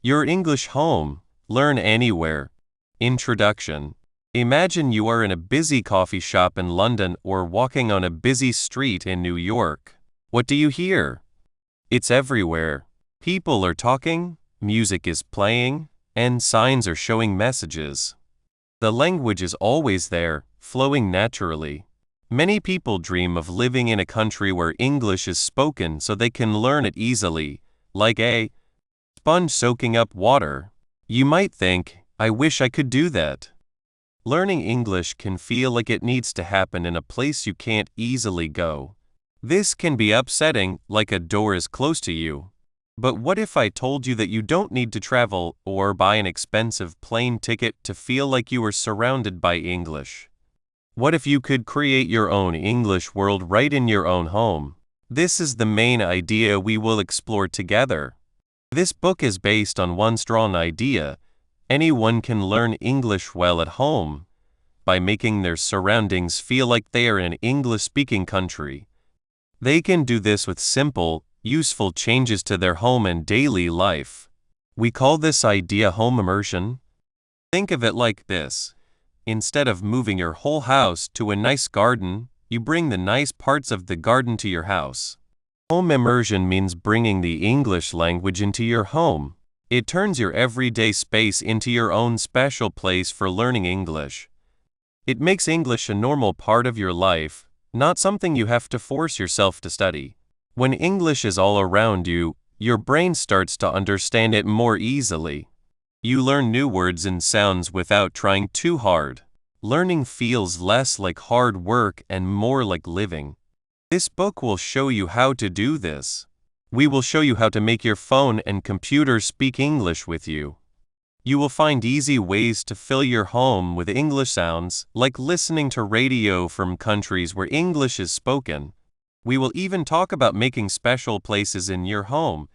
Your English home. Learn anywhere. Introduction. Imagine you are in a busy coffee shop in London or walking on a busy street in New York. What do you hear? It's everywhere. People are talking, music is playing, and signs are showing messages. The language is always there, flowing naturally. Many people dream of living in a country where English is spoken so they can learn it easily, like a sponge soaking up water. You might think, I wish I could do that. Learning English can feel like it needs to happen in a place you can't easily go. This can be upsetting, like a door is close to you. But what if I told you that you don't need to travel or buy an expensive plane ticket to feel like you are surrounded by English? What if you could create your own English world right in your own home? This is the main idea we will explore together. This book is based on one strong idea. Anyone can learn English well at home by making their surroundings feel like they are in an English-speaking country. They can do this with simple, useful changes to their home and daily life. We call this idea home immersion. Think of it like this. Instead of moving your whole house to a nice garden, you bring the nice parts of the garden to your house. Home immersion means bringing the English language into your home. It turns your everyday space into your own special place for learning English. It makes English a normal part of your life, not something you have to force yourself to study. When English is all around you, your brain starts to understand it more easily. You learn new words and sounds without trying too hard. Learning feels less like hard work and more like living. This book will show you how to do this. We will show you how to make your phone and computer speak English with you. You will find easy ways to fill your home with English sounds, like listening to radio from countries where English is spoken. We will even talk about making special places in your home,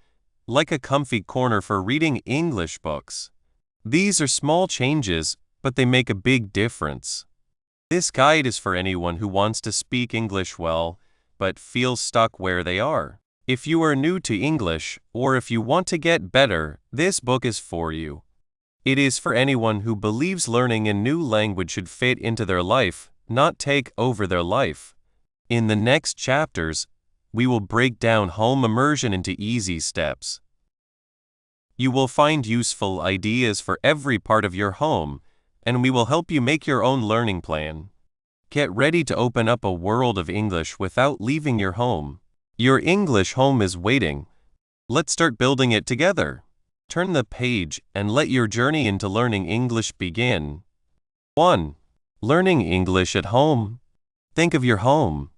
like a comfy corner for reading English books. These are small changes, but they make a big difference. This guide is for anyone who wants to speak English well, but feels stuck where they are. If you are new to English, or if you want to get better, this book is for you. It is for anyone who believes learning a new language should fit into their life, not take over their life. In the next chapters, we will break down home immersion into easy steps. You will find useful ideas for every part of your home, and we will help you make your own learning plan. Get ready to open up a world of English without leaving your home. Your English home is waiting. Let's start building it together. Turn the page and let your journey into learning English begin. 1. Learning English at home. Think of your home.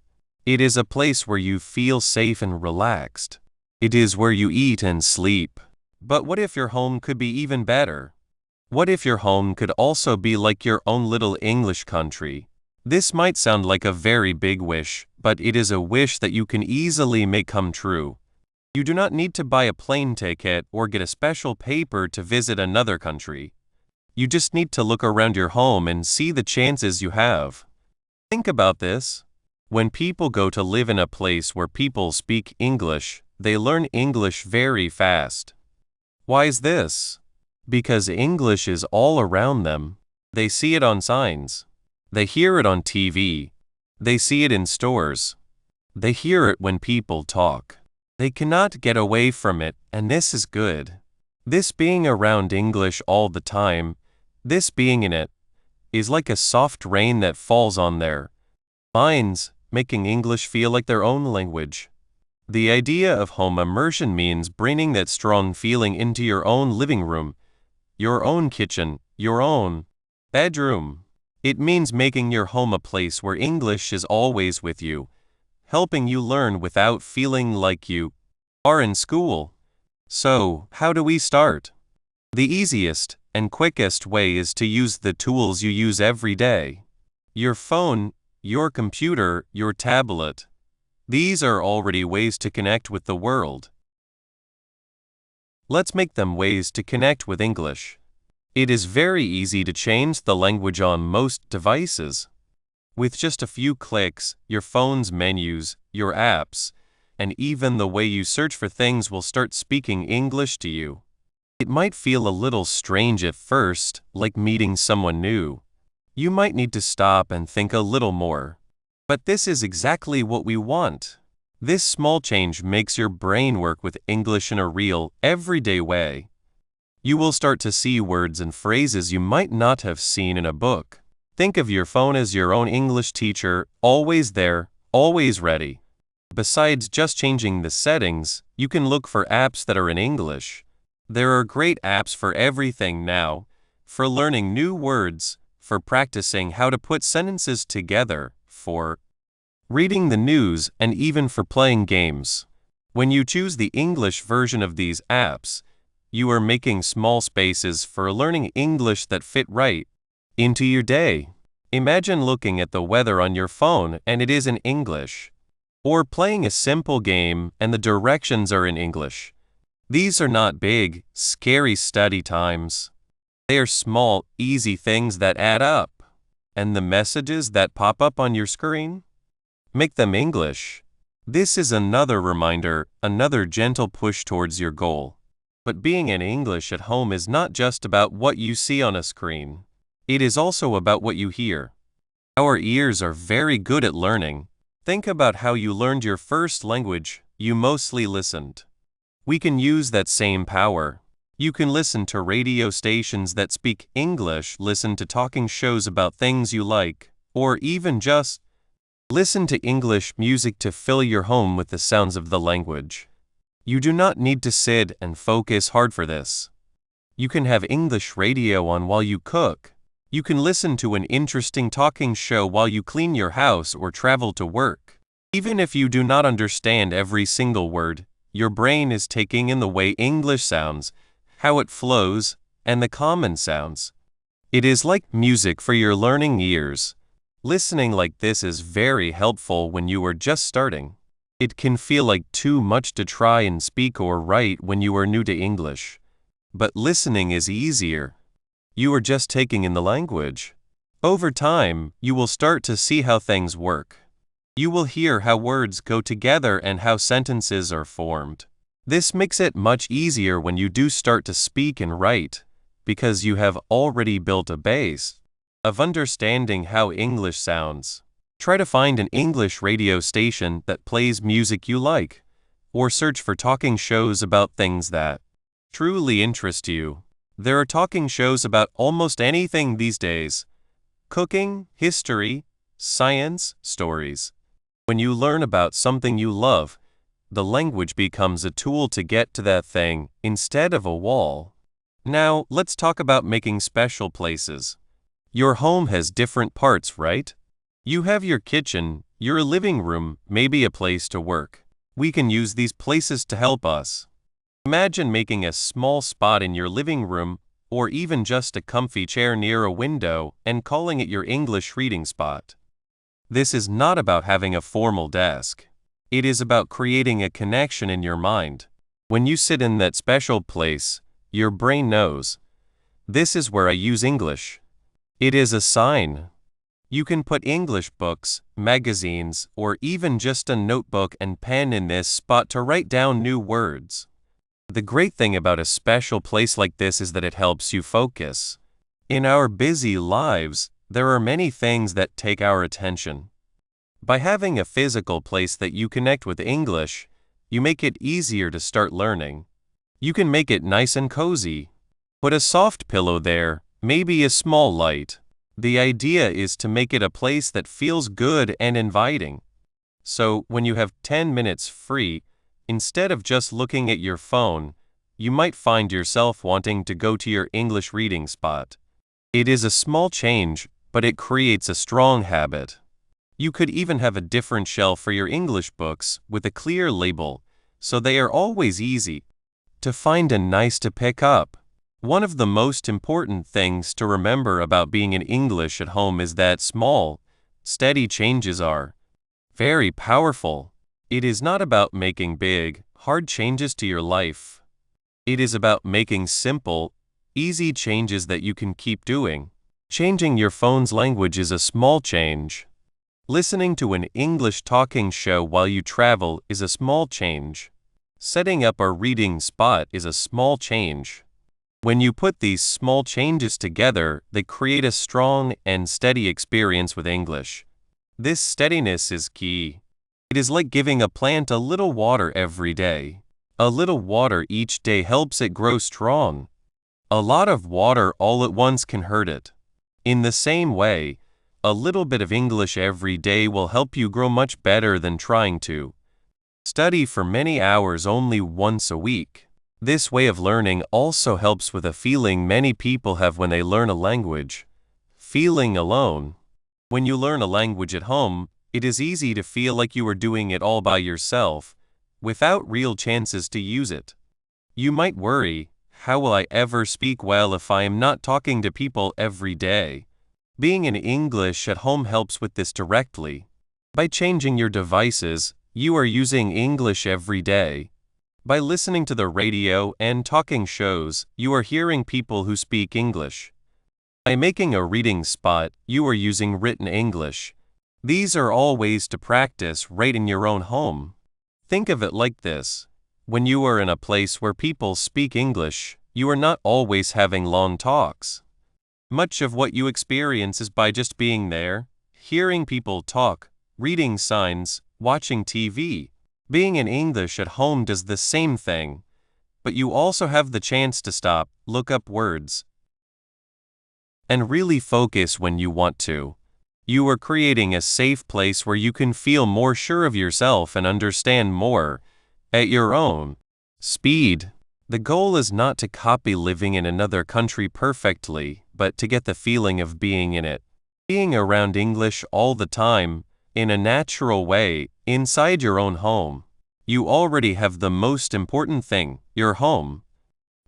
It is a place where you feel safe and relaxed. It is where you eat and sleep. But what if your home could be even better? What if your home could also be like your own little English country? This might sound like a very big wish, but it is a wish that you can easily make come true. You do not need to buy a plane ticket or get a special paper to visit another country. You just need to look around your home and see the chances you have. Think about this. When people go to live in a place where people speak English, they learn English very fast. Why is this? Because English is all around them. They see it on signs. They hear it on TV. They see it in stores. They hear it when people talk. They cannot get away from it, and this is good. This being around English all the time, this being in it, is like a soft rain that falls on their minds, making English feel like their own language. The idea of home immersion means bringing that strong feeling into your own living room, your own kitchen, your own bedroom. It means making your home a place where English is always with you, helping you learn without feeling like you are in school. So, how do we start? The easiest and quickest way is to use the tools you use every day. Your phone, your computer, your tablet. These are already ways to connect with the world. Let's make them ways to connect with English. It is very easy to change the language on most devices. With just a few clicks, your phone's menus, your apps, and even the way you search for things will start speaking English to you. It might feel a little strange at first, like meeting someone new. You might need to stop and think a little more. But this is exactly what we want. This small change makes your brain work with English in a real, everyday way. You will start to see words and phrases you might not have seen in a book. Think of your phone as your own English teacher, always there, always ready. Besides just changing the settings, you can look for apps that are in English. There are great apps for everything now, for learning new words, for practicing how to put sentences together, for reading the news, and even for playing games. When you choose the English version of these apps, you are making small spaces for learning English that fit right into your day. Imagine looking at the weather on your phone and it is in English, or playing a simple game and the directions are in English. These are not big, scary study times. They are small, easy things that add up. And the messages that pop up on your screen? Make them English. This is another reminder, another gentle push towards your goal. But being in English at home is not just about what you see on a screen. It is also about what you hear. Our ears are very good at learning. Think about how you learned your first language. You mostly listened. We can use that same power. You can listen to radio stations that speak English, listen to talking shows about things you like, or even just listen to English music to fill your home with the sounds of the language. You do not need to sit and focus hard for this. You can have English radio on while you cook. You can listen to an interesting talking show while you clean your house or travel to work. Even if you do not understand every single word, your brain is taking in the way English sounds, how it flows, and the common sounds. It is like music for your learning ears. Listening like this is very helpful when you are just starting. It can feel like too much to try and speak or write when you are new to English. But listening is easier. You are just taking in the language. Over time, you will start to see how things work. You will hear how words go together and how sentences are formed. This makes it much easier when you do start to speak and write, because you have already built a base of understanding how English sounds. Try to find an English radio station that plays music you like, or search for talking shows about things that truly interest you. There are talking shows about almost anything these days: cooking, history, science, stories. When you learn about something you love, the language becomes a tool to get to that thing instead of a wall. Now, let's talk about making special places. Your home has different parts, right? You have your kitchen, your living room, maybe a place to work. We can use these places to help us. Imagine making a small spot in your living room, or even just a comfy chair near a window, and calling it your English reading spot. This is not about having a formal desk. It is about creating a connection in your mind. When you sit in that special place, your brain knows, this is where I use English. It is a sign. You can put English books, magazines, or even just a notebook and pen in this spot to write down new words. The great thing about a special place like this is that it helps you focus. In our busy lives, there are many things that take our attention. By having a physical place that you connect with English, you make it easier to start learning. You can make it nice and cozy. Put a soft pillow there, maybe a small light. The idea is to make it a place that feels good and inviting. So, when you have 10 minutes free, instead of just looking at your phone, you might find yourself wanting to go to your English reading spot. It is a small change, but it creates a strong habit. You could even have a different shelf for your English books with a clear label, so they are always easy to find and nice to pick up. One of the most important things to remember about being in English at home is that small, steady changes are very powerful. It is not about making big, hard changes to your life. It is about making simple, easy changes that you can keep doing. Changing your phone's language is a small change. Listening to an English talking show while you travel is a small change. Setting up a reading spot is a small change. When you put these small changes together, they create a strong and steady experience with English. This steadiness is key. It is like giving a plant a little water every day. A little water each day helps it grow strong. A lot of water all at once can hurt it. In the same way, a little bit of English every day will help you grow much better than trying to study for many hours only once a week. This way of learning also helps with a feeling many people have when they learn a language: feeling alone. When you learn a language at home, it is easy to feel like you are doing it all by yourself, without real chances to use it. You might worry, how will I ever speak well if I am not talking to people every day? Being in English at home helps with this directly. By changing your devices, you are using English every day. By listening to the radio and talking shows, you are hearing people who speak English. By making a reading spot, you are using written English. These are all ways to practice right in your own home. Think of it like this. When you are in a place where people speak English, you are not always having long talks. Much of what you experience is by just being there, hearing people talk, reading signs, watching TV. Being in English at home does the same thing, but you also have the chance to stop, look up words, and really focus when you want to. You are creating a safe place where you can feel more sure of yourself and understand more at your own speed. The goal is not to copy living in another country perfectly, but to get the feeling of being in it. Being around English all the time, in a natural way, inside your own home. You already have the most important thing, your home.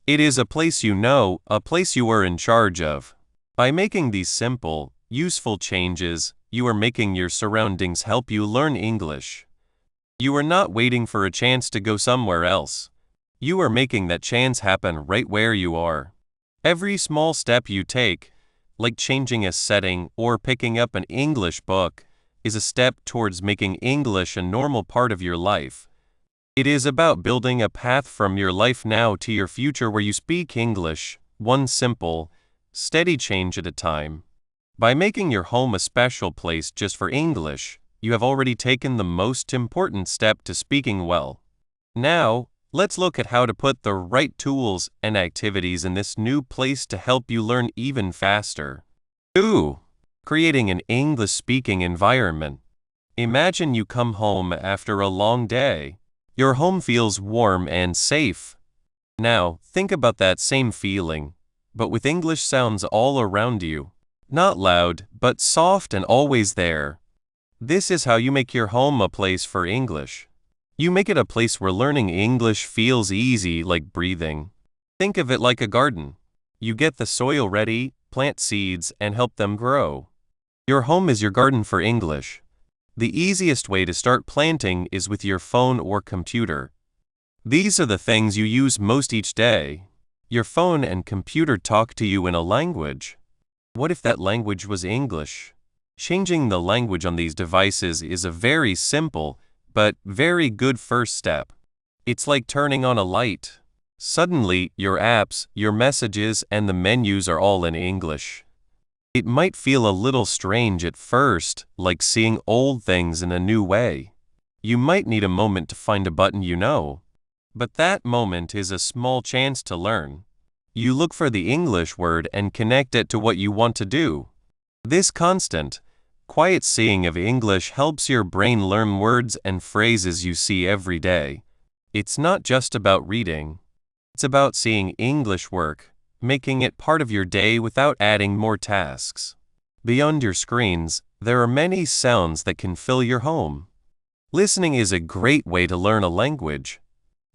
It is a place you know, a place you are in charge of. By making these simple, useful changes, you are making your surroundings help you learn English. You are not waiting for a chance to go somewhere else. You are making that chance happen right where you are. Every small step you take, like changing a setting or picking up an English book, is a step towards making English a normal part of your life. It is about building a path from your life now to your future where you speak English, one simple, steady change at a time. By making your home a special place just for English, you have already taken the most important step to speaking well. Now, let's look at how to put the right tools and activities in this new place to help you learn even faster. 2. Creating an English-speaking environment. Imagine you come home after a long day. Your home feels warm and safe. Now, think about that same feeling, but with English sounds all around you. Not loud, but soft and always there. This is how you make your home a place for English. You make it a place where learning English feels easy, like breathing. Think of it like a garden. You get the soil ready, plant seeds, and help them grow. Your home is your garden for English. The easiest way to start planting is with your phone or computer. These are the things you use most each day. Your phone and computer talk to you in a language. What if that language was English? Changing the language on these devices is a very simple, but very good first step. It's like turning on a light. Suddenly, your apps, your messages, and the menus are all in English. It might feel a little strange at first, like seeing old things in a new way. You might need a moment to find a button you know. But that moment is a small chance to learn. You look for the English word and connect it to what you want to do. This constant, quiet seeing of English helps your brain learn words and phrases you see every day. It's not just about reading. It's about seeing English work, making it part of your day without adding more tasks. Beyond your screens, there are many sounds that can fill your home. Listening is a great way to learn a language.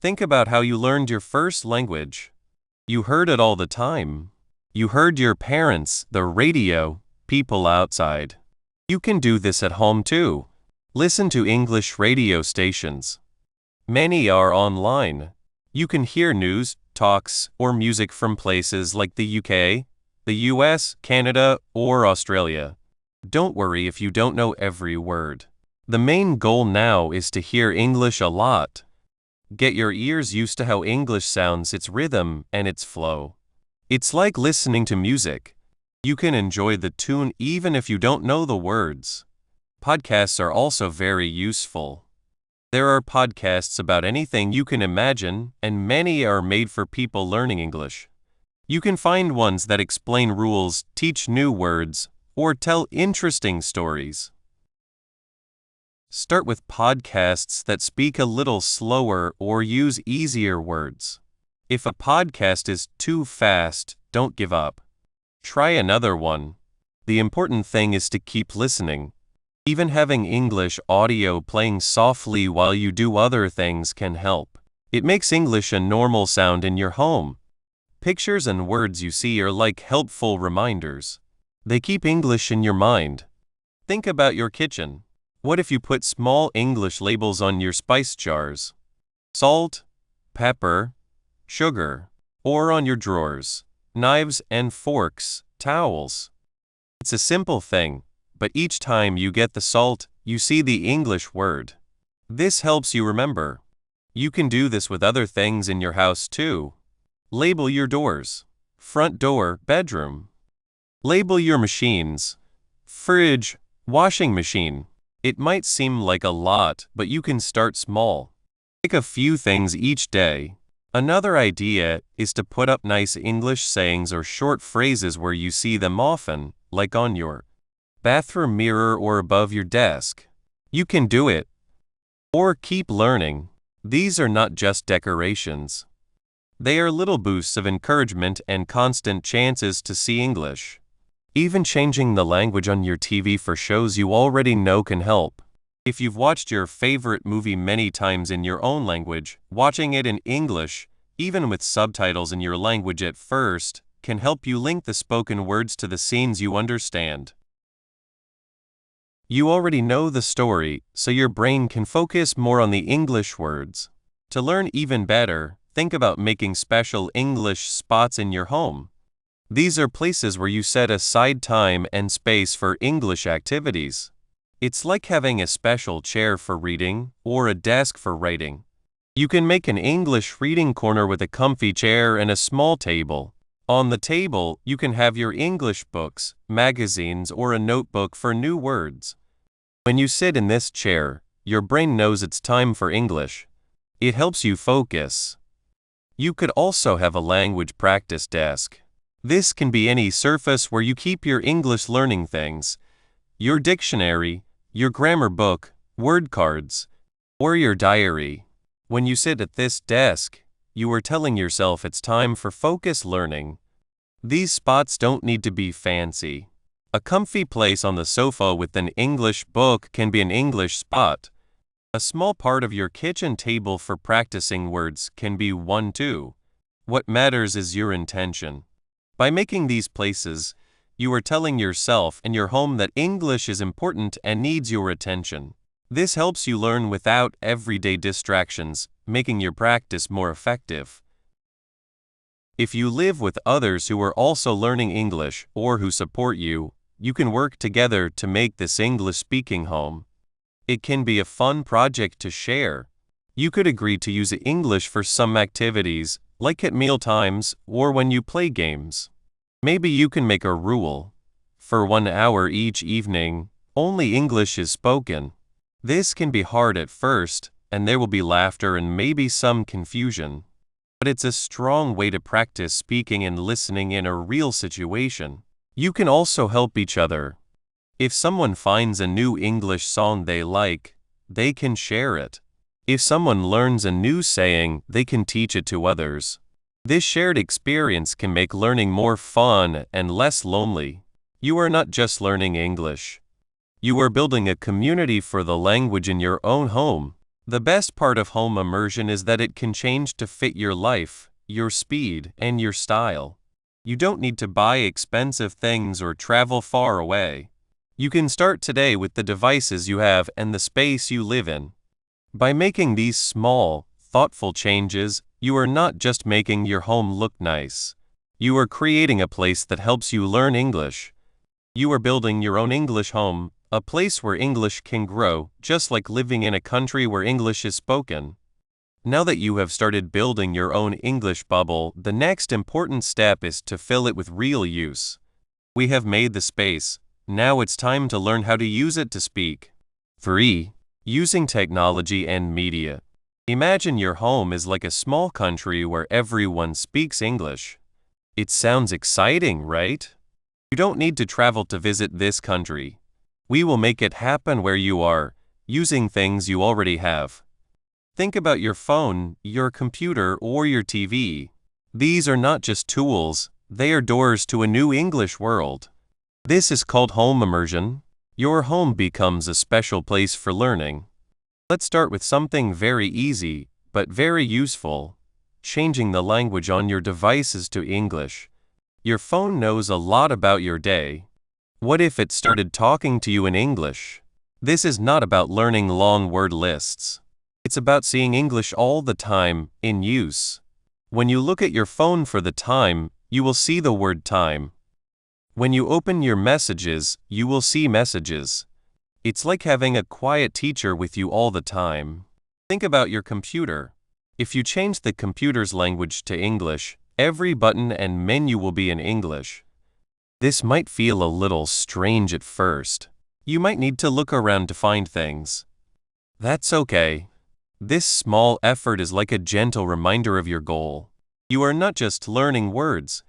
Think about how you learned your first language. You heard it all the time. You heard your parents, the radio, people outside. You can do this at home too. Listen to English radio stations. Many are online. You can hear news, talks, or music from places like the UK, the US, Canada, or Australia. Don't worry if you don't know every word. The main goal now is to hear English a lot. Get your ears used to how English sounds, its rhythm, and its flow. It's like listening to music. You can enjoy the tune even if you don't know the words. Podcasts are also very useful. There are podcasts about anything you can imagine, and many are made for people learning English. You can find ones that explain rules, teach new words, or tell interesting stories. Start with podcasts that speak a little slower or use easier words. If a podcast is too fast, don't give up. Try another one. The important thing is to keep listening. Even having English audio playing softly while you do other things can help. It makes English a normal sound in your home. Pictures and words you see are like helpful reminders. They keep English in your mind. Think about your kitchen. What if you put small English labels on your spice jars? Salt, pepper, sugar, or on your drawers, knives and forks, towels. It's a simple thing, but each time you get the salt, you see the English word. This helps you remember. You can do this with other things in your house too. Label your doors. Front door, bedroom. Label your machines. Fridge, washing machine. It might seem like a lot, but you can start small. Pick a few things each day. Another idea is to put up nice English sayings or short phrases where you see them often, like on your bathroom mirror or above your desk. You can do it. Or keep learning. These are not just decorations. They are little boosts of encouragement and constant chances to see English. Even changing the language on your TV for shows you already know can help. If you've watched your favorite movie many times in your own language, watching it in English, even with subtitles in your language at first, can help you link the spoken words to the scenes you understand. You already know the story, so your brain can focus more on the English words. To learn even better, think about making special English spots in your home. These are places where you set aside time and space for English activities. It's like having a special chair for reading or a desk for writing. You can make an English reading corner with a comfy chair and a small table. On the table, you can have your English books, magazines, or a notebook for new words. When you sit in this chair, your brain knows it's time for English. It helps you focus. You could also have a language practice desk. This can be any surface where you keep your English learning things, your dictionary, your grammar book, word cards, or your diary. When you sit at this desk, you are telling yourself it's time for focused learning. These spots don't need to be fancy. A comfy place on the sofa with an English book can be an English spot. A small part of your kitchen table for practicing words can be one too. What matters is your intention. By making these places, you are telling yourself and your home that English is important and needs your attention. This helps you learn without everyday distractions, making your practice more effective. If you live with others who are also learning English or who support you, you can work together to make this English-speaking home. It can be a fun project to share. You could agree to use English for some activities, like at meal times or when you play games. Maybe you can make a rule. For 1 hour each evening, only English is spoken. This can be hard at first, and there will be laughter and maybe some confusion. But it's a strong way to practice speaking and listening in a real situation. You can also help each other. If someone finds a new English song they like, they can share it. If someone learns a new saying, they can teach it to others. This shared experience can make learning more fun and less lonely. You are not just learning English. You are building a community for the language in your own home. The best part of home immersion is that it can change to fit your life, your speed, and your style. You don't need to buy expensive things or travel far away. You can start today with the devices you have and the space you live in. By making these small, thoughtful changes, you are not just making your home look nice. You are creating a place that helps you learn English. You are building your own English home, a place where English can grow, just like living in a country where English is spoken. Now that you have started building your own English bubble, the next important step is to fill it with real use. We have made the space. Now it's time to learn how to use it to speak. 3. Using technology and media. Imagine your home is like a small country where everyone speaks English. It sounds exciting, right? You don't need to travel to visit this country. We will make it happen where you are, using things you already have. Think about your phone, your computer, or your TV. These are not just tools, they are doors to a new English world. This is called home immersion. Your home becomes a special place for learning. Let's start with something very easy, but very useful. Changing the language on your devices to English. Your phone knows a lot about your day. What if it started talking to you in English? This is not about learning long word lists. It's about seeing English all the time, in use. When you look at your phone for the time, you will see the word time. When you open your messages, you will see messages. It's like having a quiet teacher with you all the time. Think about your computer. If you change the computer's language to English, every button and menu will be in English. This might feel a little strange at first. You might need to look around to find things. That's okay. This small effort is like a gentle reminder of your goal. You are not just learning words.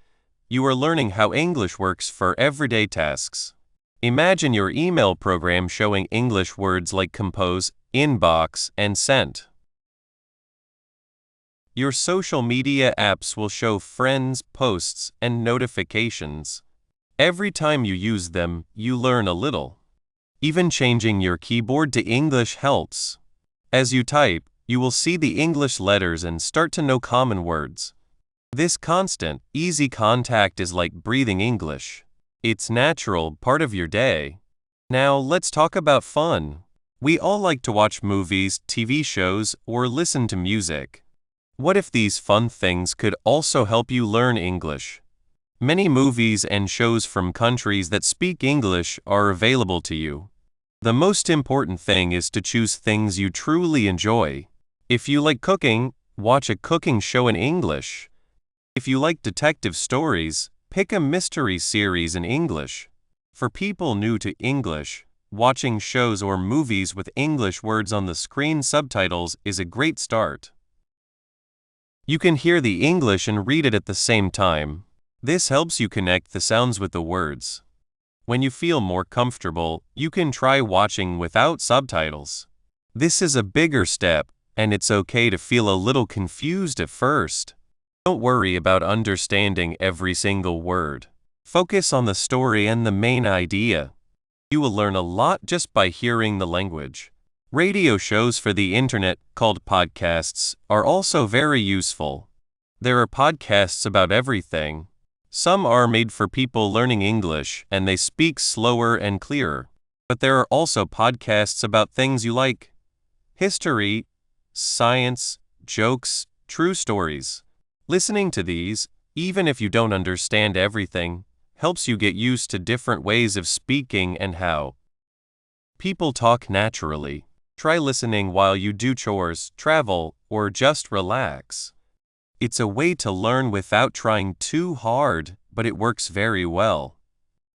You are learning how English works for everyday tasks. Imagine your email program showing English words like compose, inbox, and sent. Your social media apps will show friends, posts, and notifications. Every time you use them, you learn a little. Even changing your keyboard to English helps. As you type, you will see the English letters and start to know common words. This constant, easy contact is like breathing English. It's natural, part of your day. Now let's talk about fun. We all like to watch movies, TV shows, or listen to music. What if these fun things could also help you learn English? Many movies and shows from countries that speak English are available to you. The most important thing is to choose things you truly enjoy. If you like cooking, watch a cooking show in English. If you like detective stories, pick a mystery series in English. For people new to English, watching shows or movies with English words on the screen subtitles is a great start. You can hear the English and read it at the same time. This helps you connect the sounds with the words. When you feel more comfortable, you can try watching without subtitles. This is a bigger step, and it's okay to feel a little confused at first. Don't worry about understanding every single word. Focus on the story and the main idea. You will learn a lot just by hearing the language. Radio shows for the internet, called podcasts, are also very useful. There are podcasts about everything. Some are made for people learning English, and they speak slower and clearer. But there are also podcasts about things you like. History, science, jokes, true stories. Listening to these, even if you don't understand everything, helps you get used to different ways of speaking and how people talk naturally. Try listening while you do chores, travel, or just relax. It's a way to learn without trying too hard, but it works very well.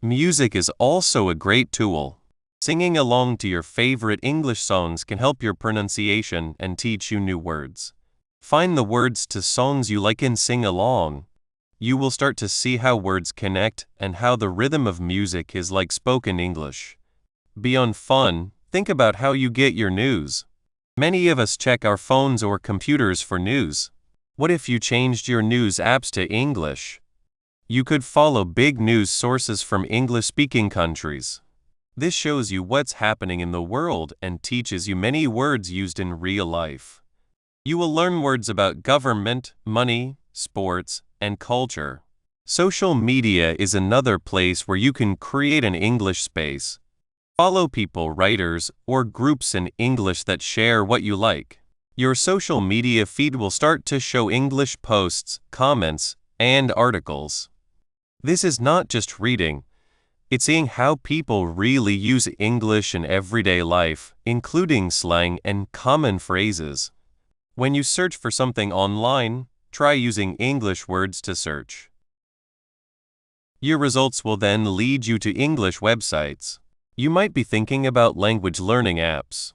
Music is also a great tool. Singing along to your favorite English songs can help your pronunciation and teach you new words. Find the words to songs you like and sing along. You will start to see how words connect and how the rhythm of music is like spoken English. Beyond fun, think about how you get your news. Many of us check our phones or computers for news. What if you changed your news apps to English? You could follow big news sources from English-speaking countries. This shows you what's happening in the world and teaches you many words used in real life. You will learn words about government, money, sports, and culture. Social media is another place where you can create an English space. Follow people, writers, or groups in English that share what you like. Your social media feed will start to show English posts, comments, and articles. This is not just reading. It's seeing how people really use English in everyday life, including slang and common phrases. When you search for something online, try using English words to search. Your results will then lead you to English websites. You might be thinking about language learning apps.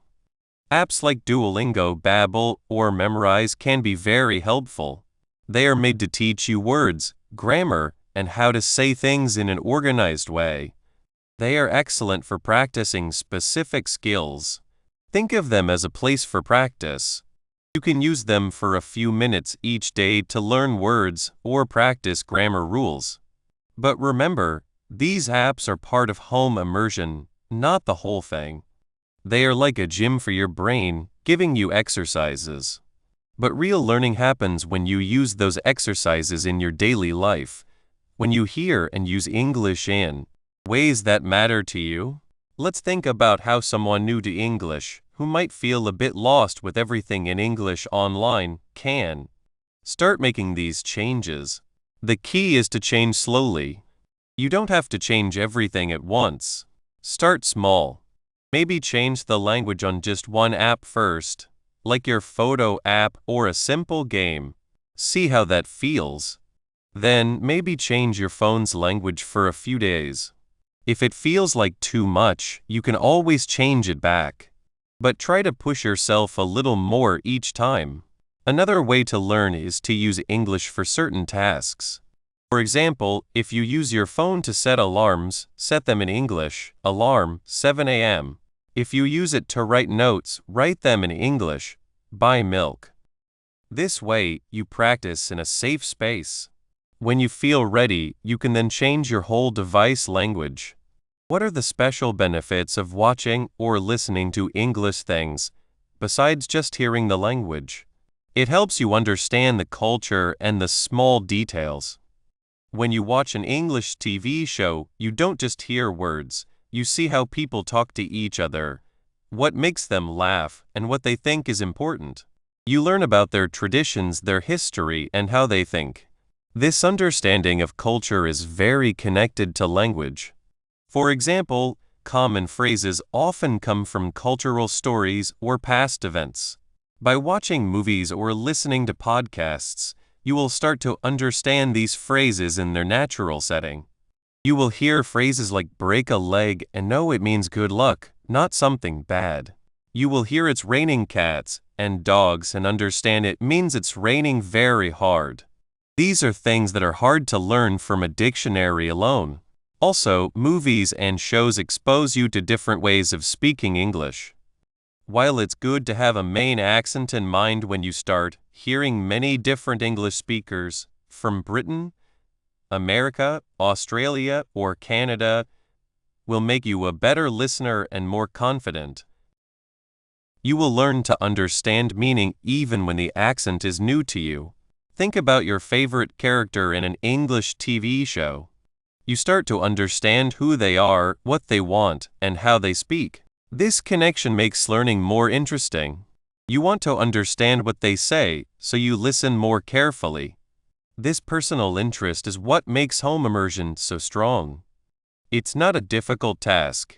Apps like Duolingo, Babbel, or Memrise can be very helpful. They are made to teach you words, grammar, and how to say things in an organized way. They are excellent for practicing specific skills. Think of them as a place for practice. You can use them for a few minutes each day to learn words or practice grammar rules. But remember, these apps are part of home immersion, not the whole thing. They are like a gym for your brain, giving you exercises. But real learning happens when you use those exercises in your daily life, when you hear and use English in ways that matter to you. Let's think about how someone new to English, who might feel a bit lost with everything in English online, can start making these changes. The key is to change slowly. You don't have to change everything at once. Start small. Maybe change the language on just one app first, like your photo app or a simple game. See how that feels. Then maybe change your phone's language for a few days. If it feels like too much, you can always change it back. But try to push yourself a little more each time. Another way to learn is to use English for certain tasks. For example, if you use your phone to set alarms, set them in English, alarm, 7 a.m. If you use it to write notes, write them in English, buy milk. This way, you practice in a safe space. When you feel ready, you can then change your whole device language. What are the special benefits of watching or listening to English things, besides just hearing the language? It helps you understand the culture and the small details. When you watch an English TV show, you don't just hear words, you see how people talk to each other, what makes them laugh, and what they think is important. You learn about their traditions, their history, and how they think. This understanding of culture is very connected to language. For example, common phrases often come from cultural stories or past events. By watching movies or listening to podcasts, you will start to understand these phrases in their natural setting. You will hear phrases like break a leg and know it means good luck, not something bad. You will hear it's raining cats and dogs and understand it means it's raining very hard. These are things that are hard to learn from a dictionary alone. Also, movies and shows expose you to different ways of speaking English. While it's good to have a main accent in mind when you start, hearing many different English speakers from Britain, America, Australia, or Canada will make you a better listener and more confident. You will learn to understand meaning even when the accent is new to you. Think about your favorite character in an English TV show. You start to understand who they are, what they want, and how they speak. This connection makes learning more interesting. You want to understand what they say, so you listen more carefully. This personal interest is what makes home immersion so strong. It's not a difficult task.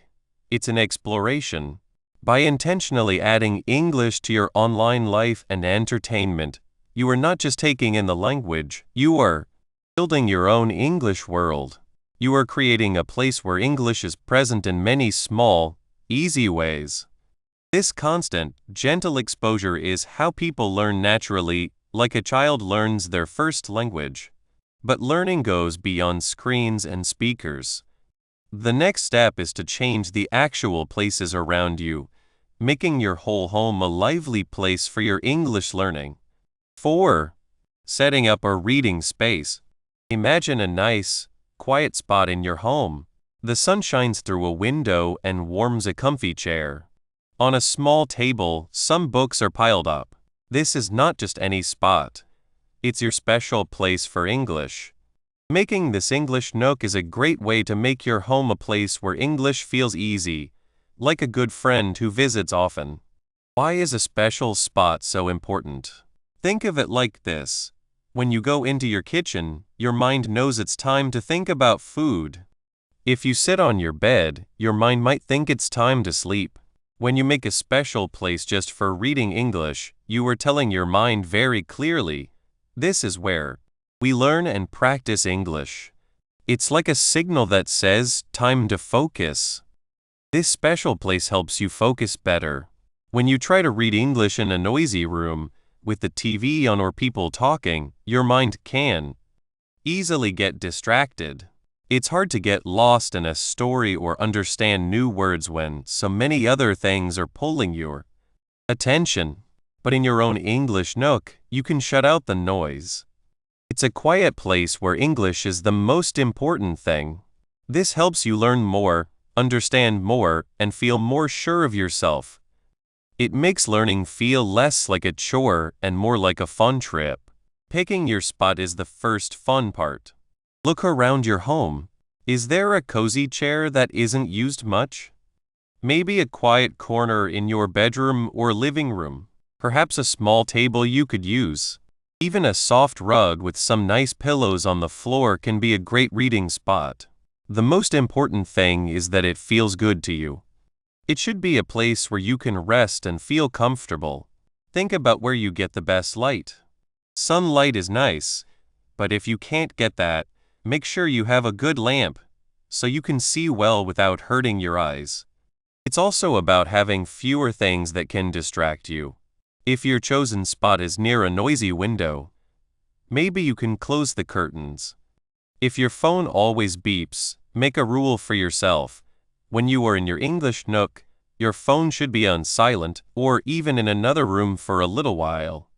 It's an exploration. By intentionally adding English to your online life and entertainment, you are not just taking in the language, you are building your own English world. You are creating a place where English is present in many small, easy ways. This constant, gentle exposure is how people learn naturally, like a child learns their first language. But learning goes beyond screens and speakers. The next step is to change the actual places around you, making your whole home a lively place for your English learning. 4. Setting up a reading space. Imagine a nice, quiet spot in your home. The sun shines through a window and warms a comfy chair. On a small table, some books are piled up. This is not just any spot. It's your special place for English. Making this English nook is a great way to make your home a place where English feels easy, like a good friend who visits often. Why is a special spot so important? Think of it like this. When you go into your kitchen, your mind knows it's time to think about food. If you sit on your bed, your mind might think it's time to sleep. When you make a special place just for reading English, you are telling your mind very clearly, this is where we learn and practice English. It's like a signal that says, time to focus. This special place helps you focus better. When you try to read English in a noisy room, with the TV on or people talking, your mind can easily get distracted. It's hard to get lost in a story or understand new words when so many other things are pulling your attention. But in your own English nook, you can shut out the noise. It's a quiet place where English is the most important thing. This helps you learn more, understand more, and feel more sure of yourself. It makes learning feel less like a chore and more like a fun trip. Picking your spot is the first fun part. Look around your home. Is there a cozy chair that isn't used much? Maybe a quiet corner in your bedroom or living room. Perhaps a small table you could use. Even a soft rug with some nice pillows on the floor can be a great reading spot. The most important thing is that it feels good to you. It should be a place where you can rest and feel comfortable. Think about where you get the best light. Sunlight is nice, but if you can't get that, make sure you have a good lamp so you can see well without hurting your eyes. It's also about having fewer things that can distract you. If your chosen spot is near a noisy window, maybe you can close the curtains. If your phone always beeps, make a rule for yourself. When you are in your English nook, your phone should be on silent or even in another room for a little while.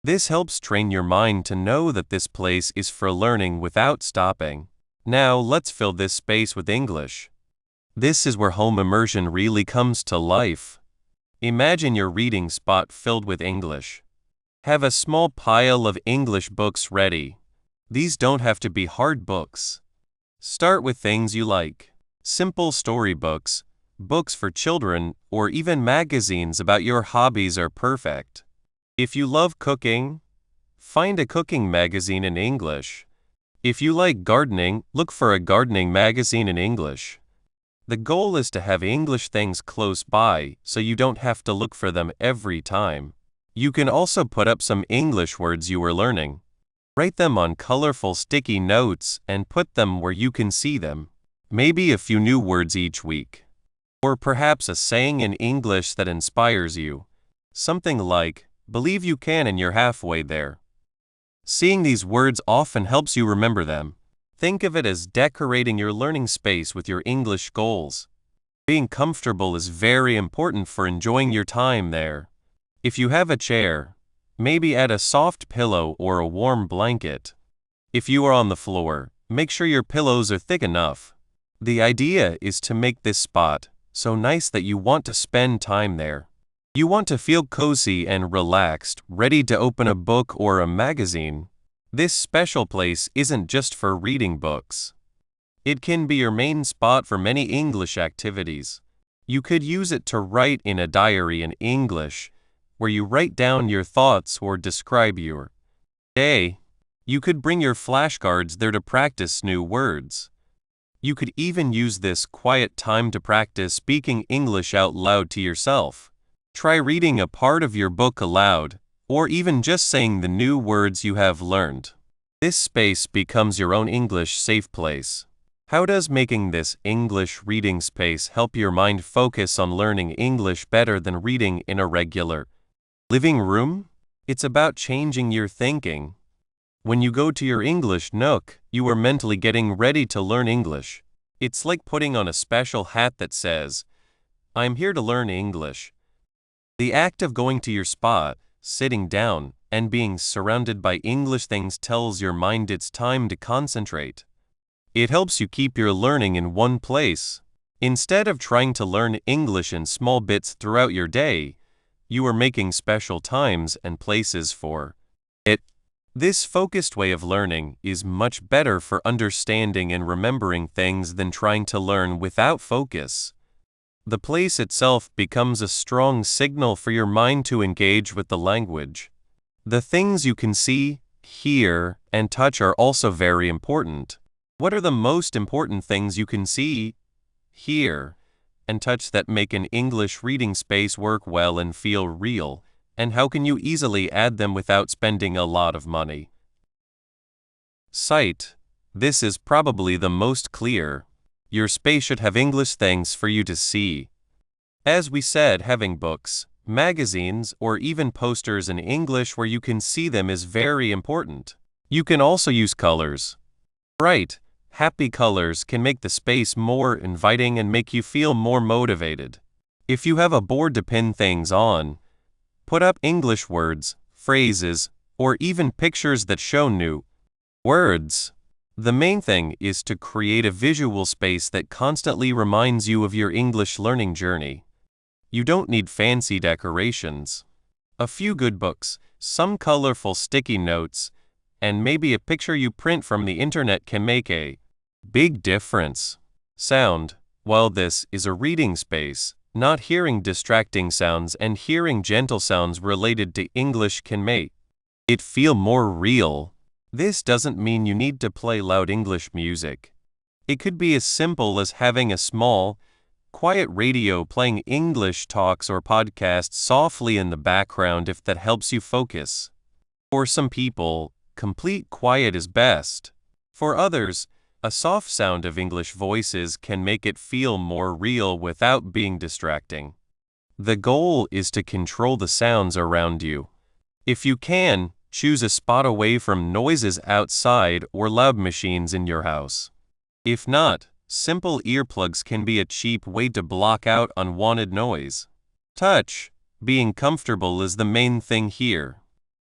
This helps train your mind to know that this place is for learning without stopping. Now let's fill this space with English. This is where home immersion really comes to life. Imagine your reading spot filled with English. Have a small pile of English books ready. These don't have to be hard books. Start with things you like. Simple storybooks, books for children, or even magazines about your hobbies are perfect. If you love cooking, find a cooking magazine in English. If you like gardening, look for a gardening magazine in English. The goal is to have English things close by so you don't have to look for them every time. You can also put up some English words you are learning. Write them on colorful sticky notes and put them where you can see them. Maybe a few new words each week. Or perhaps a saying in English that inspires you. Something like, believe you can and you're halfway there. Seeing these words often helps you remember them. Think of it as decorating your learning space with your English goals. Being comfortable is very important for enjoying your time there. If you have a chair, maybe add a soft pillow or a warm blanket. If you are on the floor, make sure your pillows are thick enough. The idea is to make this spot so nice that you want to spend time there. You want to feel cozy and relaxed, ready to open a book or a magazine. This special place isn't just for reading books. It can be your main spot for many English activities. You could use it to write in a diary in English, where you write down your thoughts or describe your day. You could bring your flashcards there to practice new words. You could even use this quiet time to practice speaking English out loud to yourself. Try reading a part of your book aloud, or even just saying the new words you have learned. This space becomes your own English safe place. How does making this English reading space help your mind focus on learning English better than reading in a regular living room? It's about changing your thinking. When you go to your English nook, you are mentally getting ready to learn English. It's like putting on a special hat that says, I'm here to learn English. The act of going to your spot, sitting down, and being surrounded by English things tells your mind it's time to concentrate. It helps you keep your learning in one place. Instead of trying to learn English in small bits throughout your day, you are making special times and places for it. This focused way of learning is much better for understanding and remembering things than trying to learn without focus. The place itself becomes a strong signal for your mind to engage with the language. The things you can see, hear, and touch are also very important. What are the most important things you can see, hear, and touch that make an English reading space work well and feel real, and how can you easily add them without spending a lot of money? Sight. This is probably the most clear. Your space should have English things for you to see. As we said, having books, magazines, or even posters in English where you can see them is very important. You can also use colors. Bright, happy colors can make the space more inviting and make you feel more motivated. If you have a board to pin things on, put up English words, phrases, or even pictures that show new words. The main thing is to create a visual space that constantly reminds you of your English learning journey. You don't need fancy decorations. A few good books, some colorful sticky notes, and maybe a picture you print from the internet can make a big difference. Sound. While this is a reading space, not hearing distracting sounds and hearing gentle sounds related to English can make it feel more real. This doesn't mean you need to play loud English music. It could be as simple as having a small, quiet radio playing English talks or podcasts softly in the background if that helps you focus. For some people, complete quiet is best. For others, a soft sound of English voices can make it feel more real without being distracting. The goal is to control the sounds around you. If you can, choose a spot away from noises outside or loud machines in your house. If not, simple earplugs can be a cheap way to block out unwanted noise. Touch. Being comfortable is the main thing here.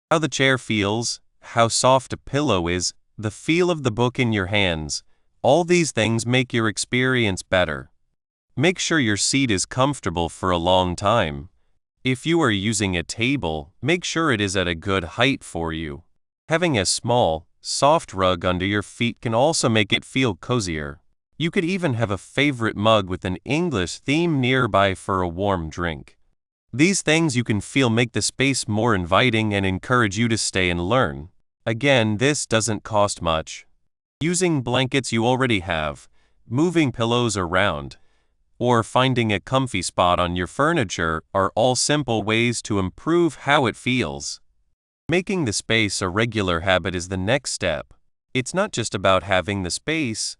How the chair feels, how soft a pillow is, the feel of the book in your hands, all these things make your experience better. Make sure your seat is comfortable for a long time. If you are using a table, make sure it is at a good height for you. Having a small, soft rug under your feet can also make it feel cozier. You could even have a favorite mug with an English theme nearby for a warm drink. These things you can feel make the space more inviting and encourage you to stay and learn. Again, this doesn't cost much. Using blankets you already have, moving pillows around, or finding a comfy spot on your furniture are all simple ways to improve how it feels. Making the space a regular habit is the next step. It's not just about having the space,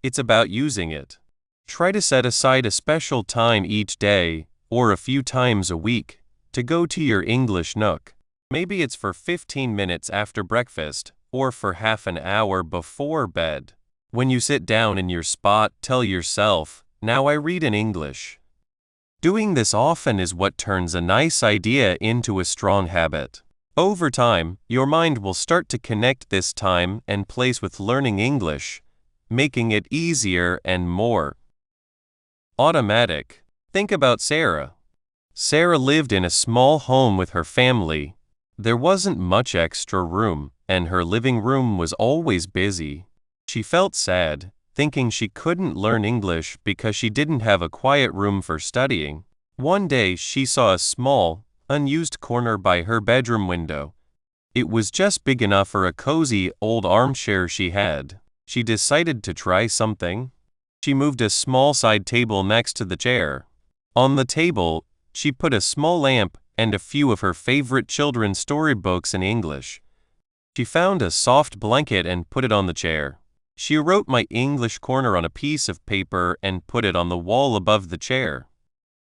it's about using it. Try to set aside a special time each day, or a few times a week, to go to your English nook. Maybe it's for 15 minutes after breakfast, or for half an hour before bed. When you sit down in your spot, tell yourself, "Now I read in English." Doing this often is what turns a nice idea into a strong habit. Over time, your mind will start to connect this time and place with learning English, making it easier and more automatic. Think about Sarah. Sarah lived in a small home with her family. There wasn't much extra room, and her living room was always busy. She felt sad, thinking she couldn't learn English because she didn't have a quiet room for studying. One day she saw a small, unused corner by her bedroom window. It was just big enough for a cozy old armchair she had. She decided to try something. She moved a small side table next to the chair. On the table, she put a small lamp and a few of her favorite children's storybooks in English. She found a soft blanket and put it on the chair. She wrote "My English Corner" on a piece of paper and put it on the wall above the chair.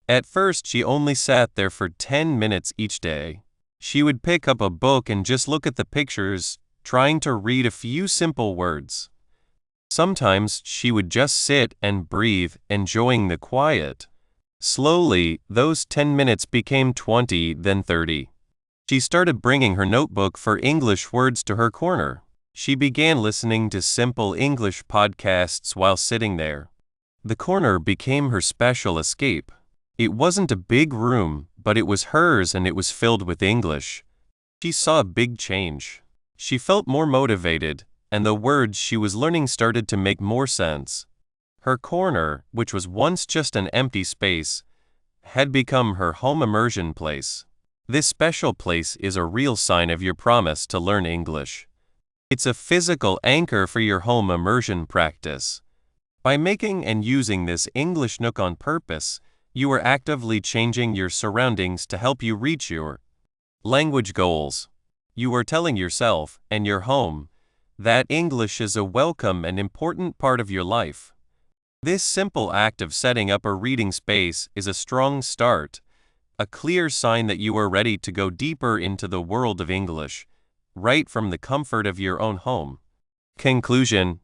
At first, she only sat there for 10 minutes each day. She would pick up a book and just look at the pictures, trying to read a few simple words. Sometimes she would just sit and breathe, enjoying the quiet. Slowly, those 10 minutes became 20, then 30. She started bringing her notebook for English words to her corner. She began listening to simple English podcasts while sitting there. The corner became her special escape. It wasn't a big room, but it was hers and it was filled with English. She saw a big change. She felt more motivated, and the words she was learning started to make more sense. Her corner, which was once just an empty space, had become her home immersion place. This special place is a real sign of your promise to learn English. It's a physical anchor for your home immersion practice. By making and using this English nook on purpose, you are actively changing your surroundings to help you reach your language goals. You are telling yourself and your home that English is a welcome and important part of your life. This simple act of setting up a reading space is a strong start, a clear sign that you are ready to go deeper into the world of English, right from the comfort of your own home. Conclusion: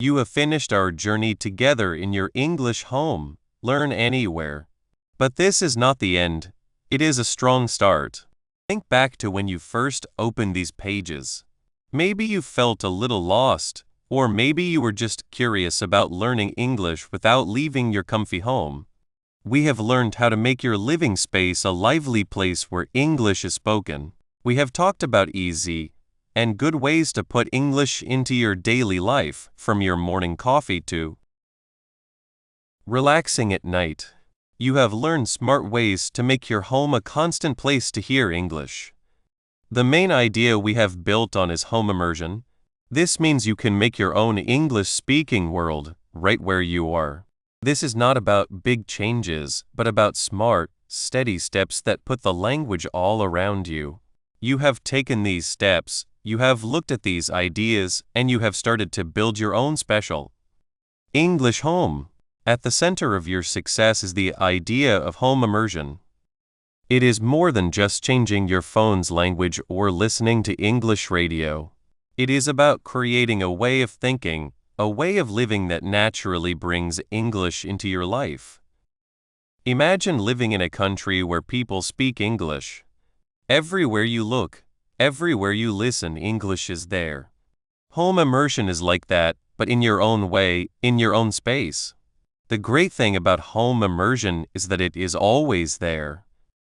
you have finished our journey together in your English home. Learn anywhere. But this is not the end. It is a strong start. Think back to when you first opened these pages. Maybe you felt a little lost, or maybe you were just curious about learning English without leaving your comfy home. We have learned how to make your living space a lively place where English is spoken. We have talked about easy and good ways to put English into your daily life, from your morning coffee to relaxing at night. You have learned smart ways to make your home a constant place to hear English. The main idea we have built on is home immersion. This means you can make your own English-speaking world right where you are. This is not about big changes, but about smart, steady steps that put the language all around you. You have taken these steps, you have looked at these ideas, and you have started to build your own special English home. At the center of your success is the idea of home immersion. It is more than just changing your phone's language or listening to English radio. It is about creating a way of thinking, a way of living that naturally brings English into your life. Imagine living in a country where people speak English. Everywhere you look, everywhere you listen, English is there. Home immersion is like that, but in your own way, in your own space. The great thing about home immersion is that it is always there.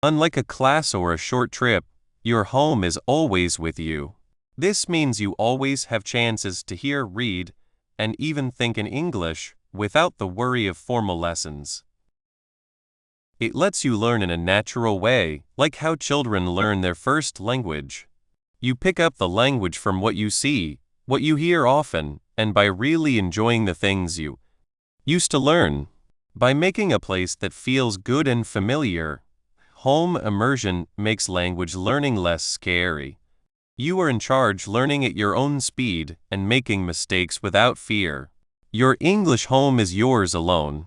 Unlike a class or a short trip, your home is always with you. This means you always have chances to hear, read, and even think in English without the worry of formal lessons. It lets you learn in a natural way, like how children learn their first language. You pick up the language from what you see, what you hear often, and by really enjoying the things you used to learn. By making a place that feels good and familiar, home immersion makes language learning less scary. You are in charge, learning at your own speed and making mistakes without fear. Your English home is yours alone.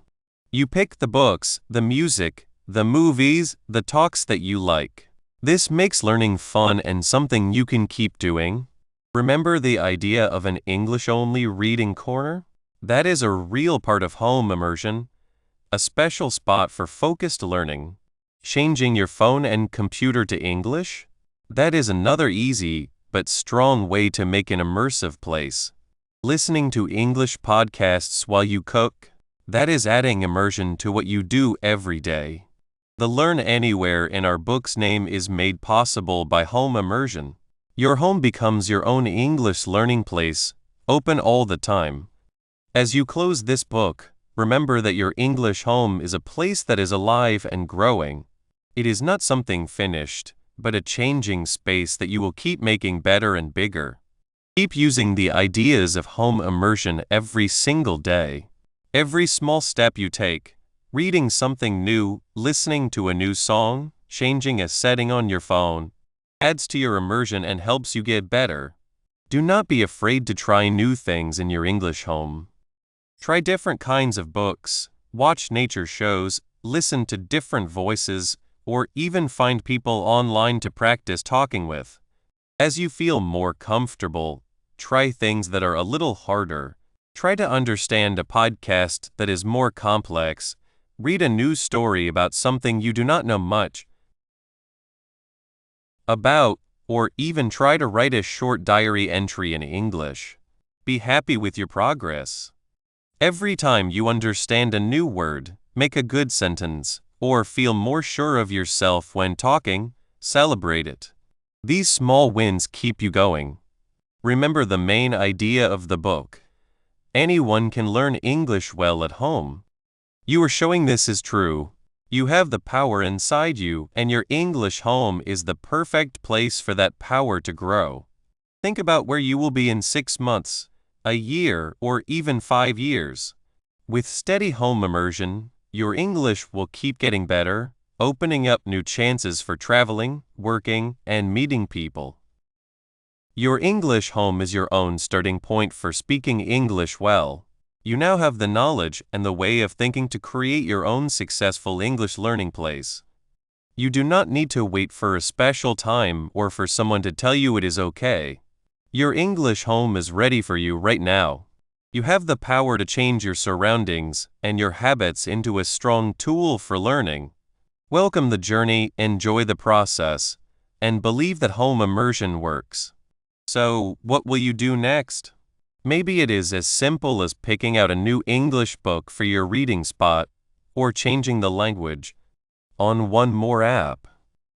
You pick the books, the music, the movies, the talks that you like. This makes learning fun and something you can keep doing. Remember the idea of an English-only reading corner? That is a real part of home immersion, a special spot for focused learning. Changing your phone and computer to English? That is another easy but strong way to make an immersive place. Listening to English podcasts while you cook? That is adding immersion to what you do every day. The Learn Anywhere in our book's name is made possible by home immersion. Your home becomes your own English learning place, open all the time. As you close this book, remember that your English home is a place that is alive and growing. It is not something finished, but a changing space that you will keep making better and bigger. Keep using the ideas of home immersion every single day. Every small step you take, reading something new, listening to a new song, changing a setting on your phone, adds to your immersion and helps you get better. Do not be afraid to try new things in your English home. Try different kinds of books, watch nature shows, listen to different voices, or even find people online to practice talking with. As you feel more comfortable, try things that are a little harder. Try to understand a podcast that is more complex. Read a news story about something you do not know much about, or even try to write a short diary entry in English. Be happy with your progress. Every time you understand a new word, make a good sentence, or feel more sure of yourself when talking, celebrate it. These small wins keep you going. Remember the main idea of the book. Anyone can learn English well at home. You are showing this is true. You have the power inside you, and your English home is the perfect place for that power to grow. Think about where you will be in 6 months, a year, or even 5 years. With steady home immersion, your English will keep getting better, opening up new chances for traveling, working, and meeting people. Your English home is your own starting point for speaking English well. You now have the knowledge and the way of thinking to create your own successful English learning place. You do not need to wait for a special time or for someone to tell you it is okay. Your English home is ready for you right now. You have the power to change your surroundings and your habits into a strong tool for learning. Welcome the journey, enjoy the process, and believe that home immersion works. So, what will you do next? Maybe it is as simple as picking out a new English book for your reading spot or changing the language on one more app.